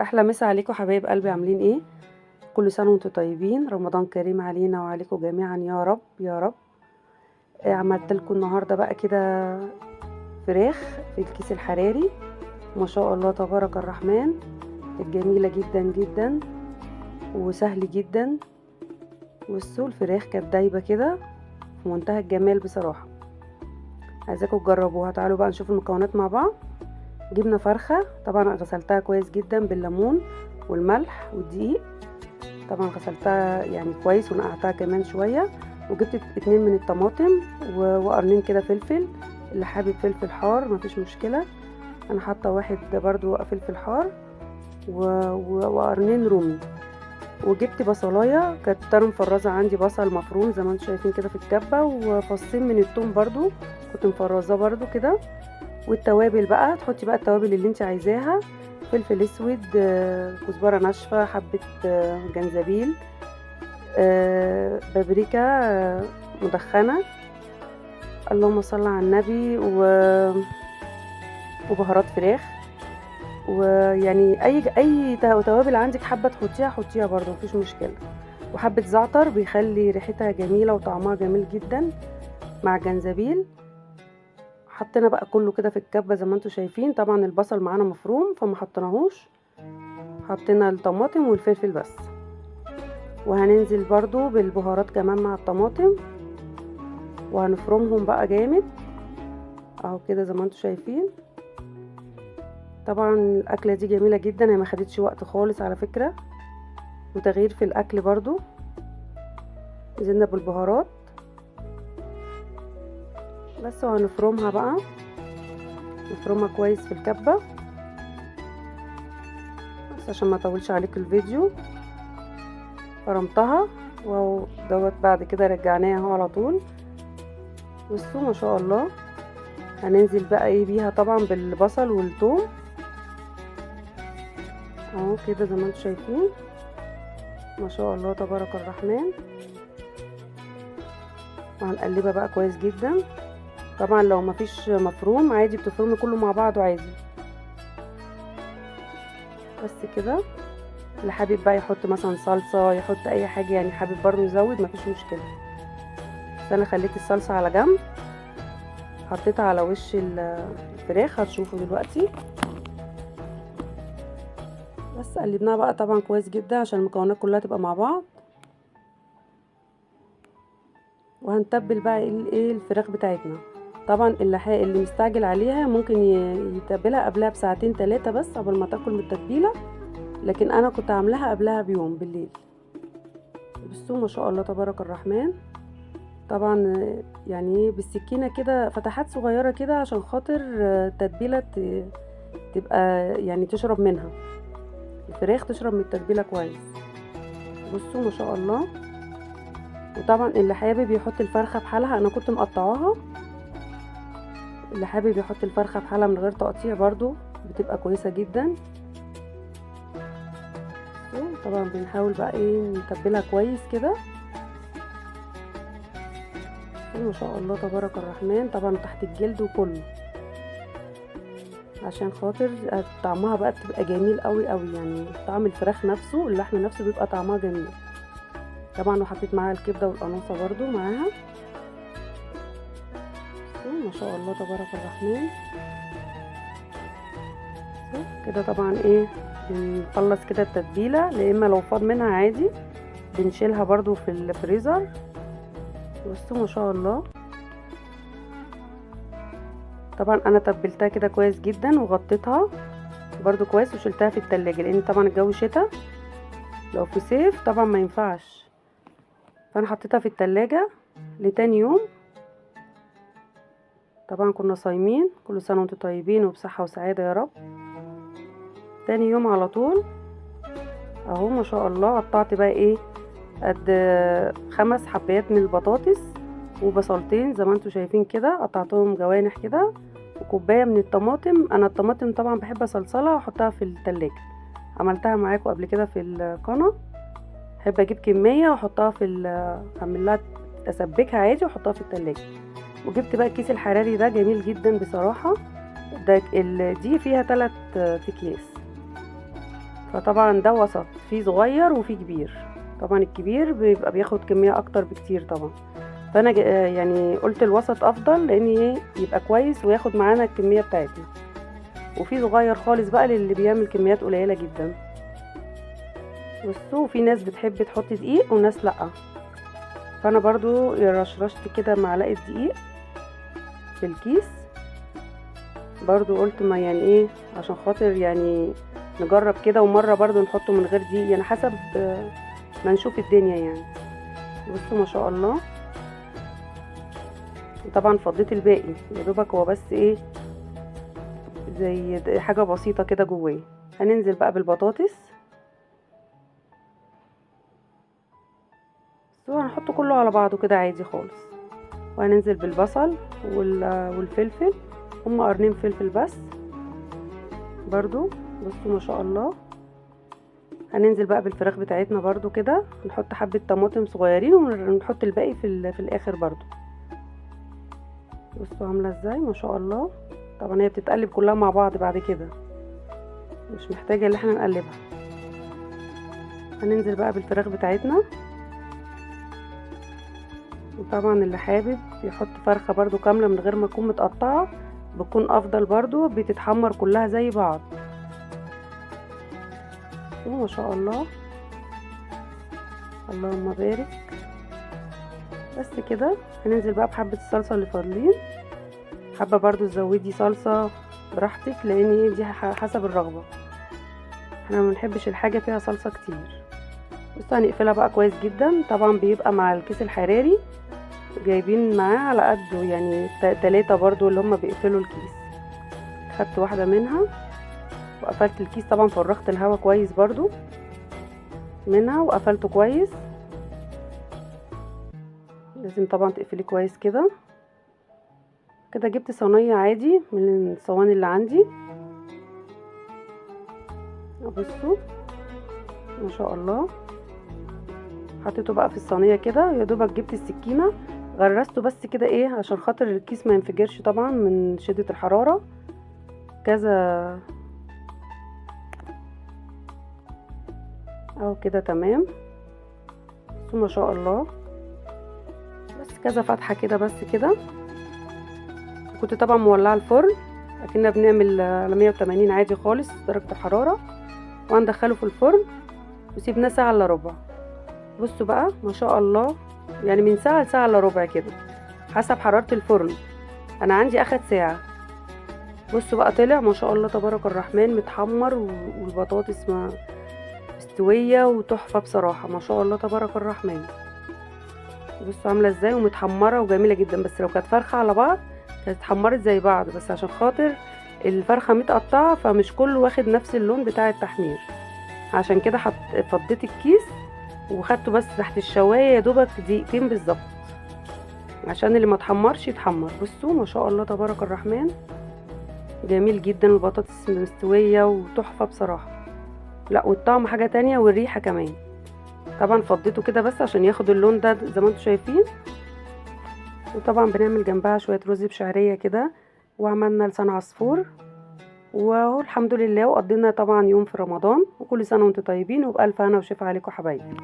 احلى مسا عليكم حبايب قلبي، عاملين ايه؟ كل سنه وانتم طيبين، رمضان كريم علينا وعليكم جميعا يا رب يا رب. عملت لكم النهارده بقى كده فراخ في الكيس الحراري، ما شاء الله تبارك الرحمن. كانت جميله جدا جدا وسهل جدا، والسوق الفراخ كانت دايبه كده في منتهى الجمال بصراحه. عايزاكم تجربوها. تعالوا بقى نشوف المكونات مع بعض. جبنا فرخه، طبعا غسلتها كويس جدا بالليمون والملح والدقيق. طبعا غسلتها يعني كويس ونقعتها كمان شويه. وجبت 2 من الطماطم وقرنين كده فلفل، اللي حابب فلفل حار مفيش مشكله. انا حاطه واحد برضو فلفل حار وقرنين رومي. وجبت بصلايه، كانت انا مفرزه عندي بصل مفروم زي ما انتم شايفين كده في الكبه، وفصين من الثوم برضو كنت مفرزاه برضو كده. والتوابل بقى تحطي بقى التوابل اللي انت عايزاها: فلفل اسود، كزبره ناشفه، حبه جنزبيل، بابريكا مدخنة، اللهم صل على النبي، وبهارات فراخ. ويعني اي توابل عندك حابه تحطيها حطيها برضو مفيش مشكله. وحبه زعتر بيخلي ريحتها جميله وطعمها جميل جدا مع جنزبيل. حطينا بقى كله كده في الكبه زي ما انتم شايفين. طبعا البصل معانا مفروم فما حطيناهوش، حطينا الطماطم والفلفل بس. وهننزل برضو بالبهارات كمان مع الطماطم، وهنفرمهم بقى جامد اهو كده زي ما انتم شايفين. طبعا الاكله دي جميله جدا، هي ما خدتش وقت خالص على فكره، وتغيير في الاكل برضو. نزلنا بالبهارات بس، وهنفرمها بقى، نفرمها كويس في الكبه بس عشان ما اطولش عليك الفيديو. فرمتها ودوت، بعد كده رجعناها اهو على طول. بصوا ما شاء الله. هننزل بقى ايه بيها طبعا بالبصل والثوم اهو كده زي ما انتم شايفين، ما شاء الله تبارك الرحمن. وهنقلبها بقى كويس جدا. طبعا لو مفيش مفروم عادي بتفرمي كله مع بعضه عادي بس كده. اللي حابب بقى يحط مثلا صلصه يحط اي حاجه، يعني حابب برضه يزود مفيش مشكله. بس انا خليت الصلصه على جنب، حطيتها على وش الفراخ هتشوفوا دلوقتي. بس قلبناها بقى طبعا كويس جدا عشان المكونات كلها تبقى مع بعض. وهنتبل بقى ايه الفراخ بتاعتنا. طبعا اللي مستعجل عليها ممكن يتبلها قبلها بساعتين 3 بس قبل ما تاكل من التتبيله، لكن انا كنت عاملاها قبلها بيوم بالليل. بصوا ما شاء الله تبارك الرحمن. طبعا يعني بالسكينه كده فتحات صغيره كده عشان خاطر التتبيله تبقى يعني تشرب منها، الفراخ تشرب من التتبيله كويس. بصوا ما شاء الله. وطبعا اللي حابب يحط الفرخه بحالها، انا كنت مقطعاها، اللي حابب يحط الفرخه بحالها من غير تقطيع برضو بتبقى كويسه جدا. طبعا بنحاول بقى ايه نتبلها كويس كده. ما شاء الله تبارك الرحمن. طبعا تحت الجلد وكله عشان خاطر طعمها بقى بتبقى جميل قوي قوي، يعني طعم الفراخ نفسه اللحم نفسه بيبقى طعمها جميل. طبعا وحطيت معاها الكبده والقانوصه برضو معاها. ما شاء الله تبارك الرحمن. كده طبعا ايه بنخلص كده التتبيله، لا اما لو فاض منها عادي بنشيلها برضو في الفريزر. بصوا ما شاء الله. طبعا انا تبلتها كده كويس جدا وغطيتها برضو كويس وشلتها في التلاجة، لان طبعا الجو شتاء، لو في صيف طبعا ما ينفعش. فانا حطيتها في التلاجة لتاني يوم. طبعا كنا صايمين، كل سنة وانتم طيبين وبصحة وسعادة يا رب. تاني يوم على طول اهو ما شاء الله قطعت بقى ايه قد 5 حبات من البطاطس وبصلتين زي ما انتم شايفين كده، قطعتهم جوانح كده. وكوبايه من الطماطم، انا الطماطم طبعا بحب اصلصلها واحطها في التلاجة، عملتها معاكم قبل كده في القناه. بحب اجيب كميه واحطها اعمل لها اسبكها عادي واحطها في التلاجة. وجبت بقى الكيس الحراري ده جميل جدا بصراحه. دي فيها 3 اكياس. فطبعا ده وسط، فيه صغير وفيه كبير. طبعا الكبير بيبقى بياخد كمية اكتر بكتير طبعا. فانا يعني قلت الوسط افضل، لان ايه يبقى كويس وياخد معانا الكمية بتاعتنا. وفي صغير خالص بقى للي بيعمل كميات قليلة جدا. بصوا، في ناس بتحب تحط دقيق وناس لا. فانا برضو رشرشت كده معلقة دقيق في الكيس. برضو قلت ما يعني ايه، عشان خاطر يعني نجرب كده، ومرة برضو نحطه من غير دقيق، يعني حسب ما نشوف الدنيا يعني. بصوا ما شاء الله. طبعا فضيت الباقي يا دوبك، هو بس ايه زي حاجة بسيطة كده جواه. هننزل بقى بالبطاطس. هنحطه كله على بعضه كده عادي خالص. وهننزل بالبصل والفلفل، هم قرنين فلفل بس برضو. بصوا ما شاء الله. هننزل بقى بالفراخ بتاعتنا برضو كده، نحط حبة طماطم صغيرين ونحط الباقي في الاخر برضو. بصوا عاملة ازاي ما شاء الله. طبعا هي بتتقلب كلها مع بعض بعد كده، مش محتاجة ان احنا نقلبها. هننزل بقى بالفراخ بتاعتنا. وطبعا اللي حابب يحط فرخة برضو كاملة من غير ما تكون متقطعة بتكون افضل برضو، بتتحمر كلها زي بعض. ما شاء الله، اللهم بارك. بس كده. هننزل بقى بحبة الصلصة اللي فاضلين. حابة برضو تزودي صلصة براحتك، لان دي حسب الرغبة. احنا ما بنحبش الحاجة فيها صلصة كتير. بس هنقفلها بقى كويس جدا. طبعا بيبقى مع الكيس الحراري جايبين معاه على قده، يعني 3 برضو اللي هم بيقفلوا الكيس. خدت واحدة منها وقفلت الكيس. طبعا فرغت الهواء كويس برضو منها وقفلته كويس. لازم طبعا تقفليه كويس كده. كده جبت صينية عادي من الصواني اللي عندي. بصوا ما شاء الله. حطيته بقى في الصينية كده، يا دوبك جبت السكينة غرسته بس كده ايه، عشان خاطر الكيس ما ينفجرش طبعا من شدة الحرارة. كذا اهو كده تمام. بصوا ما شاء الله. بس كذا فتحة كده بس كده. كنت طبعا مولعة الفرن اكننا بنعمل على 180 عادي خالص درجة الحرارة. وهندخله في الفرن وسيبناه ساعة الا ربع. بصوا بقى ما شاء الله، يعني من ساعة لساعة الا ربع كده حسب حرارة الفرن. انا عندي اخد ساعة. بصوا بقى طلع ما شاء الله تبارك الرحمن متحمر، والبطاطس مستوية وتحفة بصراحة ما شاء الله تبارك الرحمن. بصوا عاملة ازاي ومتحمرة وجميلة جدا. بس لو كانت فرخة على بعض كانت اتحمرت زي بعض، بس عشان خاطر الفرخة متقطعة فمش كله واخد نفس اللون بتاع التحمير. عشان كده فضيت الكيس وخدته بس تحت الشواية يا دوبك دقيقتين بالظبط، عشان اللي ما اتحمرش يتحمر. بصوا ما شاء الله تبارك الرحمن جميل جدا. البطاطس مستوية وتحفة بصراحة. لا والطعم حاجة تانية والريحة كمان. طبعا فضيته كده بس عشان ياخد اللون ده زي ما انتم شايفين. وطبعا بنعمل جنبها شوية رز بشعرية كده، وعملنا لسان عصفور. وهو الحمد لله. وقضينا طبعا يوم في رمضان. وكل سنة وانتم طيبين وبألف هنا وشفا عليكم حبايبي.